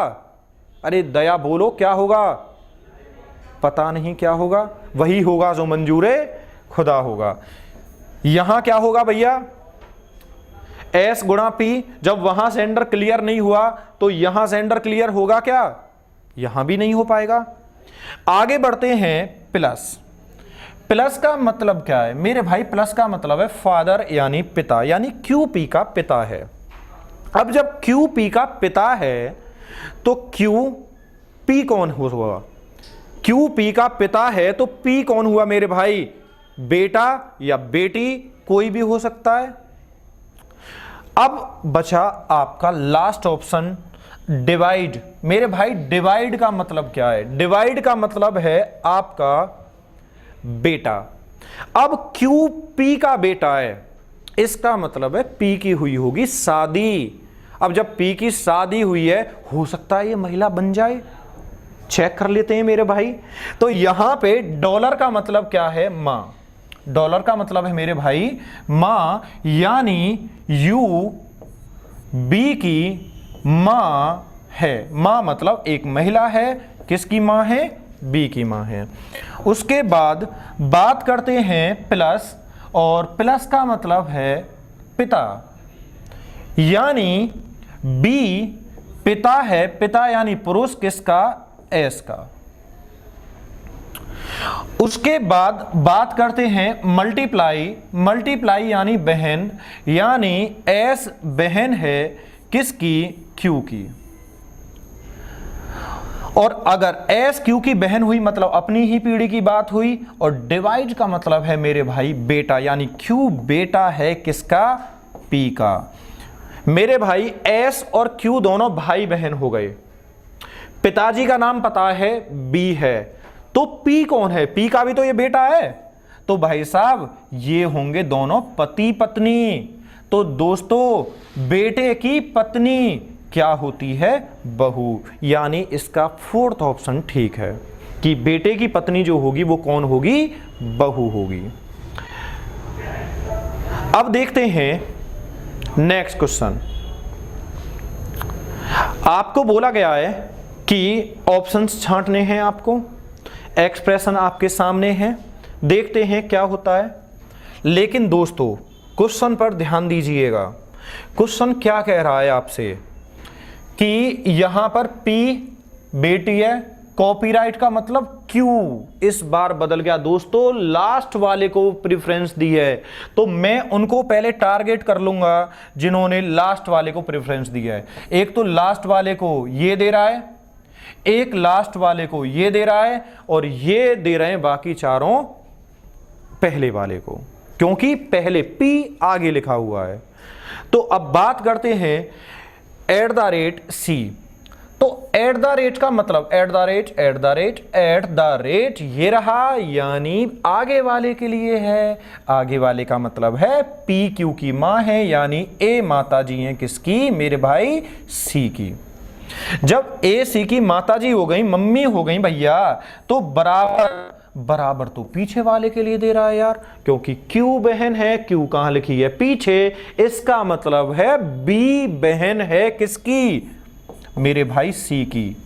Speaker 1: अरे दया बोलो, क्या होगा? पता नहीं क्या होगा, वही होगा जो मंजूरे खुदा होगा। यहां क्या होगा भैया, एस गुणा पी। जब वहां जेंडर क्लियर नहीं हुआ तो यहां जेंडर क्लियर होगा क्या? यहां भी नहीं हो पाएगा। आगे बढ़ते हैं प्लस। प्लस का मतलब क्या है मेरे भाई? प्लस का मतलब है फादर यानी पिता, यानी QP का पिता है। अब जब QP का पिता है तो QP कौन हुआ? QP का पिता है तो P कौन हुआ मेरे भाई? बेटा या बेटी, कोई भी हो सकता है। अब बचा आपका लास्ट ऑप्शन डिवाइड। मेरे भाई डिवाइड का मतलब क्या है? डिवाइड का मतलब है आपका बेटा। अब QP का बेटा है, इसका मतलब है P की हुई होगी शादी। अब जब P की शादी हुई है, हो सकता है ये महिला बन जाए। चेक कर लेते हैं मेरे भाई। तो यहां पे डॉलर का मतलब क्या है? मां। डॉलर का मतलब है मेरे भाई मां, यानी B की मां है। मां मतलब एक महिला है। किसकी मां है? B की मां है। उसके बाद बात करते हैं प्लस, और प्लस का मतलब है पिता, यानी B पिता है। पिता यानी पुरुष, किसका? S का। उसके बाद बात करते हैं मल्टीप्लाई। मल्टीप्लाई यानी बहन, यानी S बहन है किसकी? Q की। और अगर S Q की बहन हुई मतलब अपनी ही पीढ़ी की बात हुई। और डिवाइड का मतलब है मेरे भाई बेटा, यानी Q बेटा है किसका? P का। मेरे भाई S और Q दोनों भाई बहन हो गए। पिताजी का नाम पता है B है, तो P कौन है? P का भी तो ये बेटा है। तो भाई साहब ये होंगे दोनों पति पत्नी। तो दोस्तों बेटे की पत्नी क्या होती है? बहू। यानी इसका फोर्थ ऑप्शन ठीक है कि बेटे की पत्नी जो होगी वो कौन होगी? बहू होगी। अब देखते हैं नेक्स्ट क्वेश्चन। आपको बोला गया है कि ऑप्शंस छांटने हैं आपको। एक्सप्रेशन आपके सामने हैं, देखते हैं क्या होता है। लेकिन दोस्तों क्वेश्चन पर ध्यान दीजिएगा। क्वेश्चन क्या कह रहा है आपसे कि यहां पर P बेटी है, कॉपीराइट का मतलब Q इस बार बदल गया। दोस्तों लास्ट वाले को प्रेफरेंस दी है, तो मैं उनको पहले टारगेट कर लूंगा जिन्होंने लास्ट वाले को प्रेफरेंस दिया है। एक तो लास्ट वाले को ये दे रहा है, एक लास्ट वाले को ये दे रहा है, और ये दे रहे हैं बाकी चारों पहले वाले को, क्योंकि पहले P आगे लिखा हुआ है। तो अब बात करते हैं @C। तो @ का मतलब @ ये रहा, यानी आगे वाले के लिए है। आगे वाले का मतलब है P Q की मां है, यानी A माता जी हैं किसकी? मेरे भाई C की। जब A C की माताजी हो गई, मम्मी हो गई भैया, तो बराबर तो पीछे वाले के लिए दे रहा है यार, क्योंकि Q बहन है। Q कहां लिखी है? पीछे। इसका मतलब है B बहन है किसकी? मेरे भाई C की।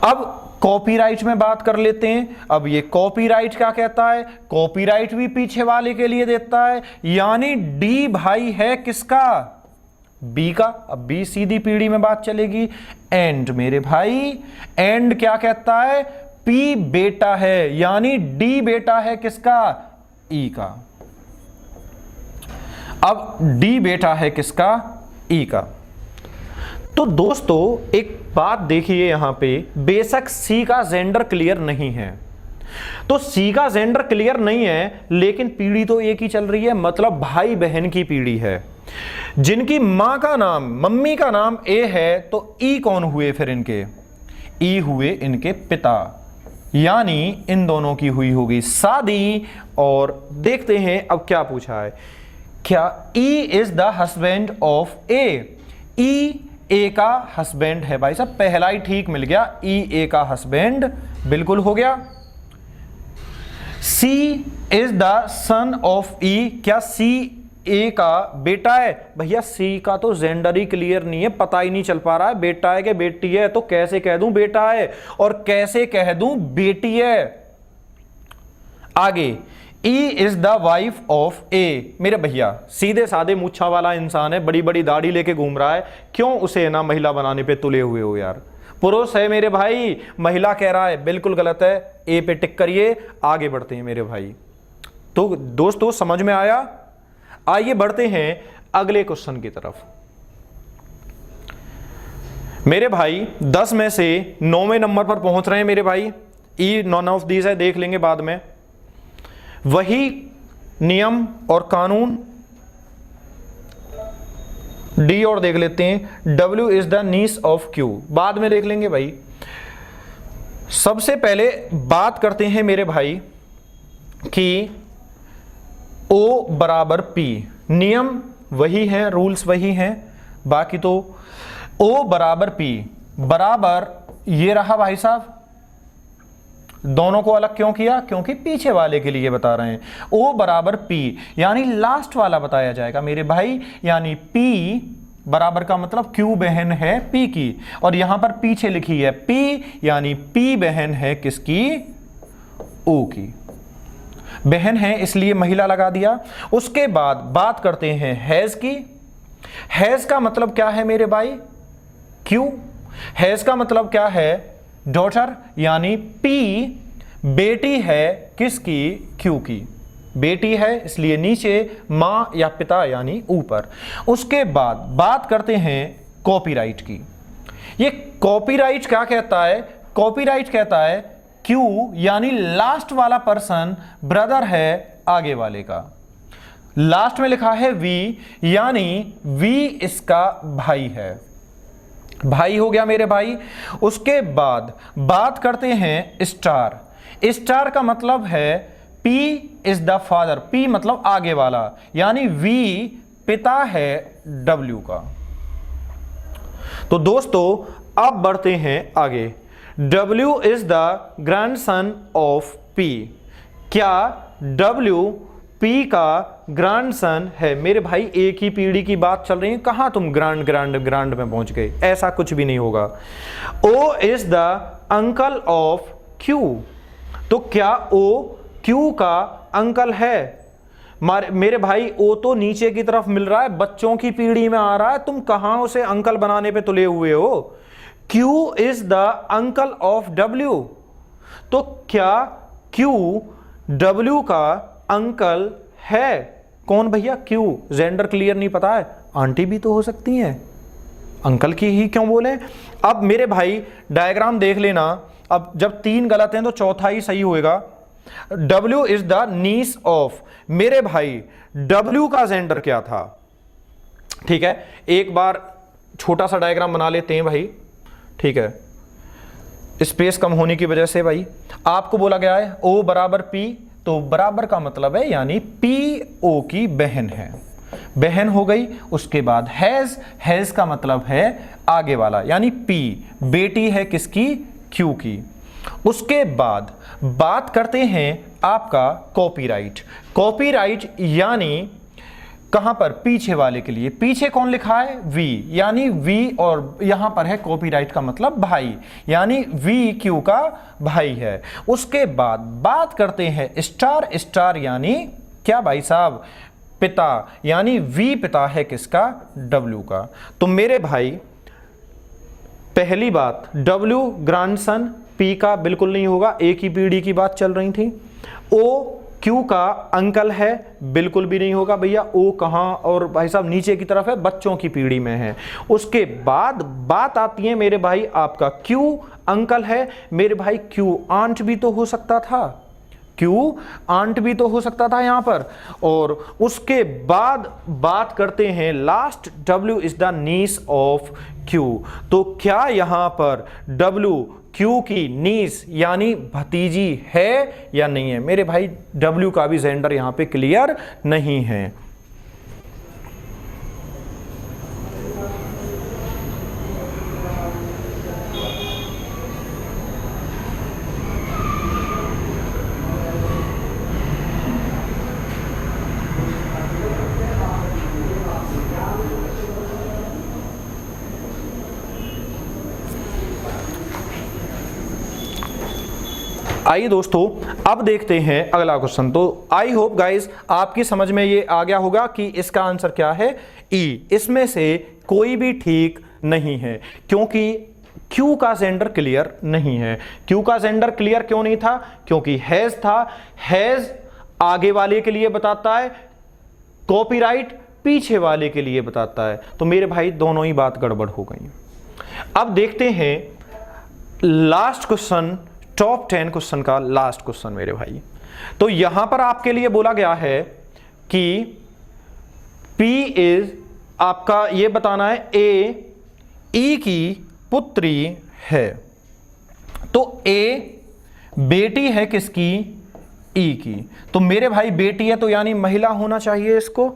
Speaker 1: अब कॉपीराइट में बात कर लेते हैं। अब ये कॉपीराइट क्या कहता है? कॉपीराइट भी पीछे वाले के लिए देता है, यानी D भाई है किसका? B का। अब B सीधी पीढ़ी में बात चलेगी। एंड मेरे भाई, एंड क्या कहता है? P बेटा है, यानी D बेटा है किसका? E का। अब D बेटा है किसका? E का। तो दोस्तों एक बात देखिए, यहां पे बेशक C का जेंडर क्लियर नहीं है, तो C का जेंडर क्लियर नहीं है, लेकिन पीढ़ी तो एक ही चल रही है, मतलब भाई बहन की पीढ़ी है। जिनकी मां का नाम, मम्मी का नाम A है, तो E कौन हुए फिर इनके? E हुए इनके पिता, यानी इन दोनों की हुई होगी शादी। और देखते हैं अब क्या पूछा है। क्या E is the husband of A? E A का हस्बैंड है। भाई साहब पहला ही ठीक मिल गया, E A का हस्बैंड बिल्कुल हो गया। C is the son of E, क्या C A का बेटा है? भैया C का तो जेंडर ही क्लियर नहीं है, पता ही नहीं चल पा रहा है बेटा है कि बेटी है, तो कैसे कह दूं बेटा है और कैसे कह दूं बेटी है। आगे E is the wife of A। मेरे भैया सीधे साधे मूछा वाला इंसान है, बड़ी बड़ी दाढ़ी लेके घूम रहा है, क्यों उसे ना महिला बनाने पे तुले हुए हो यार? पुरुष है मेरे भाई, महिला कह रहा है, बिल्कुल गलत है। ए पे टिक करिए, आगे बढ़ते हैं मेरे भाई। तो दोस्तों समझ में आया? आइए बढ़ते हैं अगले क्वेश्चन की तरफ। मेरे भाई 10 में से 9वें नंबर पर पहुंच रहे हैं मेरे भाई। ई नॉन ऑफ दीज है, देख लेंगे बाद में। वही नियम और कानून डी और देख लेते हैं। W is the niece of Q, बाद में देख लेंगे भाई। सबसे पहले बात करते हैं मेरे भाई कि O बराबर P, नियम वही है, रूल्स वही हैं, बाकी तो O बराबर P बराबर ये रहा भाई साहब। दोनों को अलग क्यों किया? क्योंकि पीछे वाले के लिए बता रहे हैं। O बराबर P यानी लास्ट वाला बताया जाएगा मेरे भाई, यानी P बराबर का मतलब Q बहन है P की, और यहां पर पीछे लिखी है P, यानी P बहन है किसकी? O की। बहन है इसलिए महिला लगा दिया। उसके बाद बात करते हैं हैज की। हैज का मतलब क्या है मेरे भाई? Q। हैज का मतलब क्या है? डॉटर, यानी P बेटी है किसकी? Q की। बेटी है इसलिए नीचे, मां या पिता यानी ऊपर। उसके बाद बात करते हैं कॉपीराइट की। ये कॉपीराइट क्या कहता है? कॉपीराइट कहता है Q यानी लास्ट वाला पर्सन ब्रदर है आगे वाले का। लास्ट में लिखा है V, यानी V इसका भाई है। भाई हो गया मेरे भाई। उसके बाद बात करते हैं स्टार। स्टार का मतलब है P is the father, P मतलब आगे वाला, यानी V पिता है W का। तो दोस्तों अब बढ़ते हैं आगे। W is the grandson of P। क्या W P का ग्रैंडसन है? मेरे भाई एक ही पीढ़ी की बात चल रही है, कहां तुम ग्रांड में पहुंच गए? ऐसा कुछ भी नहीं होगा। O is the uncle of Q। तो क्या O Q का अंकल है? मेरे भाई O तो नीचे की तरफ मिल रहा है, बच्चों की पीढ़ी में आ रहा है, तुम कहां उसे अंकल बनाने पे तुले हुए हो? Q is the uncle of W। तो क्या Q W का अंकल है? कौन भैया? Q। जेंडर क्लियर नहीं पता है? आंटी भी तो हो सकती हैं, अंकल की ही क्यों बोले? अब मेरे भाई डायग्राम देख लेना। अब जब 3 गलत हैं तो चौथा ही सही होएगा। W is the niece of. मेरे भाई W का जेंडर क्या था? ठीक है, एक बार छोटा सा डायग्राम बना लेते हैं भाई। ठीक है, स्पेस कम होने की वजह से भाई आपको बोला गया है O बराबर P, तो बराबर का मतलब है यानी P O की बहन है, बहन हो गई। उसके बाद हैज का मतलब है आगे वाला, यानी P बेटी है किसकी? Q की। उसके बाद बात करते हैं आपका कॉपीराइट। कॉपीराइट यानी कहां पर? पीछे वाले के लिए। पीछे कौन लिखा है? V, यानी V, और यहां पर है कॉपीराइट का मतलब भाई, यानी V Q का भाई है। उसके बाद बात करते हैं स्टार। स्टार यानी क्या भाई साहब? पिता, यानी V पिता है किसका? W का। तो मेरे भाई पहली बात W ग्रैंडसन P का बिल्कुल नहीं होगा, एक ही पीढ़ी की बात चल रही थी। O Q का अंकल है, बिल्कुल भी नहीं होगा भैया। O कहां? और भाई साहब नीचे की तरफ है, बच्चों की पीढ़ी में है। उसके बाद बात आती है मेरे भाई आपका Q अंकल है। मेरे भाई Q आंट भी तो हो सकता था, Q आंट भी तो हो सकता था यहां पर। और उसके बाद बात करते हैं last, W is the niece of Q। तो क्या यहां पर W Q की नीस यानी भतीजी है या नहीं है? मेरे भाई W का भी जेंडर यहां पे क्लियर नहीं है। आइए दोस्तों अब देखते हैं अगला क्वेश्चन। तो आई होप गाइस आपकी समझ में ये आ गया होगा कि इसका आंसर क्या है? ई। इसमें से कोई भी ठीक नहीं है, क्योंकि क्यू का जेंडर क्लियर नहीं है। क्यू का जेंडर क्लियर क्यों नहीं था? क्योंकि हैज था। हैज आगे वाले के लिए बताता है, कॉपीराइट पीछे वाले के लिए बताता है। तो मेरे भाई दोनों ही बात गड़बड़ हो गई। अब देखते हैं लास्ट क्वेश्चन, टॉप 10 क्वेश्चन का लास्ट क्वेश्चन मेरे भाई। तो यहां पर आपके लिए बोला गया है कि P इज, आपका ये बताना है A E की पुत्री है। तो A बेटी है किसकी? E की। तो मेरे भाई बेटी है तो यानी महिला होना चाहिए इसको।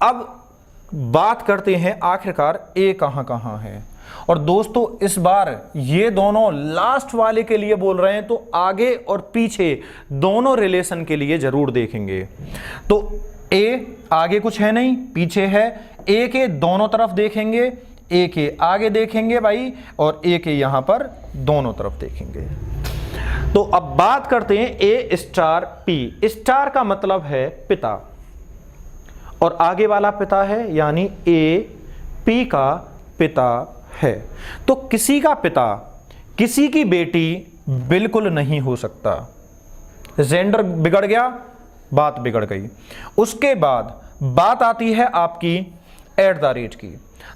Speaker 1: अब बात करते हैं आखिरकार A कहां कहां है। और दोस्तों इस बार ये दोनों लास्ट वाले के लिए बोल रहे हैं, तो आगे और पीछे दोनों रिलेशन के लिए जरूर देखेंगे। तो A आगे कुछ है नहीं, पीछे है। A के दोनों तरफ देखेंगे, A के आगे देखेंगे भाई, और A के यहां पर दोनों तरफ देखेंगे। तो अब बात करते हैं A स्टार P। स्टार का मतलब है पिता, और आगे वाला पिता है, यानी A P का पिता है। तो किसी का पिता किसी की बेटी बिल्कुल नहीं हो सकता। जेंडर बिगड़ गया, बात बिगड़ गई। उसके बाद बात आती है आपकी एट द रेट की।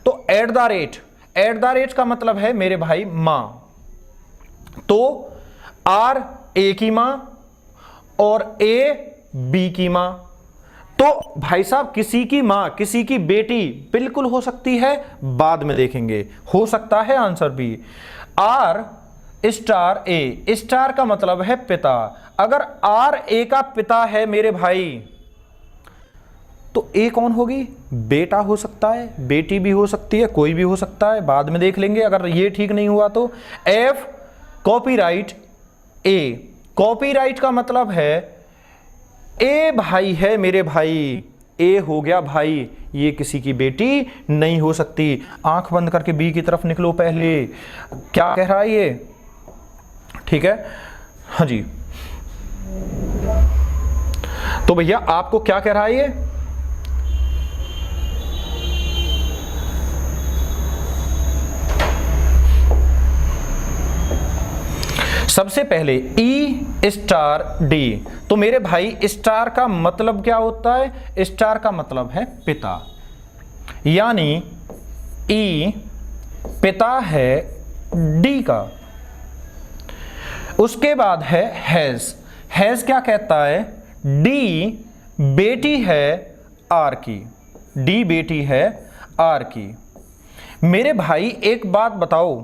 Speaker 1: तो एट द रेट का मतलब है मेरे भाई मां। तो आर ए की मां और ए बी की मां। तो भाई साहब किसी की मां किसी की बेटी बिल्कुल हो सकती है, बाद में देखेंगे। हो सकता है answer B. R star A, star का मतलब है पिता। अगर आर ए का पिता है मेरे भाई, तो ए कौन होगी? बेटा हो सकता है, बेटी भी हो सकती है, कोई भी हो सकता है, बाद में देख लेंगे अगर ये ठीक नहीं हुआ तो। एफ कॉपीराइट ए, कॉपीराइट का मतलब है ए भाई है मेरे भाई, ए हो गया भाई, ये किसी की बेटी नहीं हो सकती। आंख बंद करके बी की तरफ निकलो पहले, क्या कह रहा है ये? ठीक है, हाँ जी। तो भैया आपको क्या कह रहा है ये? सबसे पहले E स्टार डी। तो मेरे भाई स्टार का मतलब क्या होता है? स्टार का मतलब है पिता, यानी E पिता है डी का। उसके बाद है हैज। हैज क्या कहता है? डी बेटी है आर की, डी बेटी है आर की। मेरे भाई एक बात बताओ,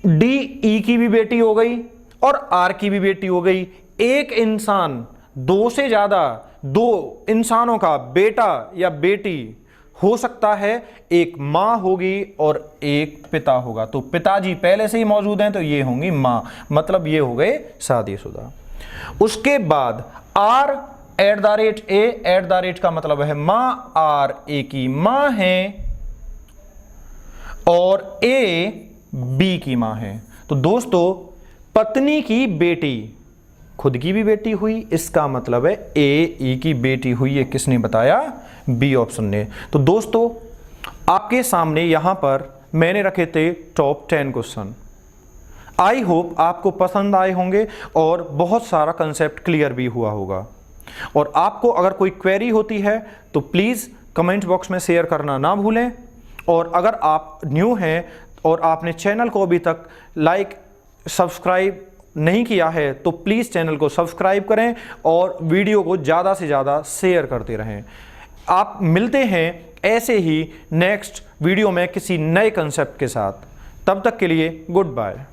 Speaker 1: डी ई की भी बेटी हो गई और आर की भी बेटी हो गई। एक इंसान, दो से ज्यादा, दो इंसानों का बेटा या बेटी हो सकता है। एक मां होगी और एक पिता होगा। तो पिताजी पहले से ही मौजूद हैं, तो ये होंगी मां, मतलब ये हो गए शादीशुदा। उसके बाद R at the rate A, at the rate का मतलब है मां, आर ए की मां है और ए बी की मां है। तो दोस्तों पत्नी की बेटी, खुद की भी बेटी हुई, इसका मतलब है ए ई की बेटी हुई। ये किसने बताया? बी ऑप्शन ने। तो दोस्तों आपके सामने यहां पर मैंने रखे थे टॉप 10 क्वेश्चन। आई होप आपको पसंद आए होंगे और बहुत सारा कंसेप्ट क्लियर भी हुआ होगा। और आपको अगर कोई क्वेरी होती है तो प्लीज़ कमेंट बॉक्स में शेयर करना ना भूलें। और अगर आप न्यू हैं और आपने चैनल को अभी तक लाइक सब्सक्राइब नहीं किया है तो प्लीज़ चैनल को सब्सक्राइब करें और वीडियो को ज़्यादा से ज़्यादा शेयर करते रहें। आप मिलते हैं ऐसे ही नेक्स्ट वीडियो में किसी नए कंसेप्ट के साथ। तब तक के लिए गुड बाय।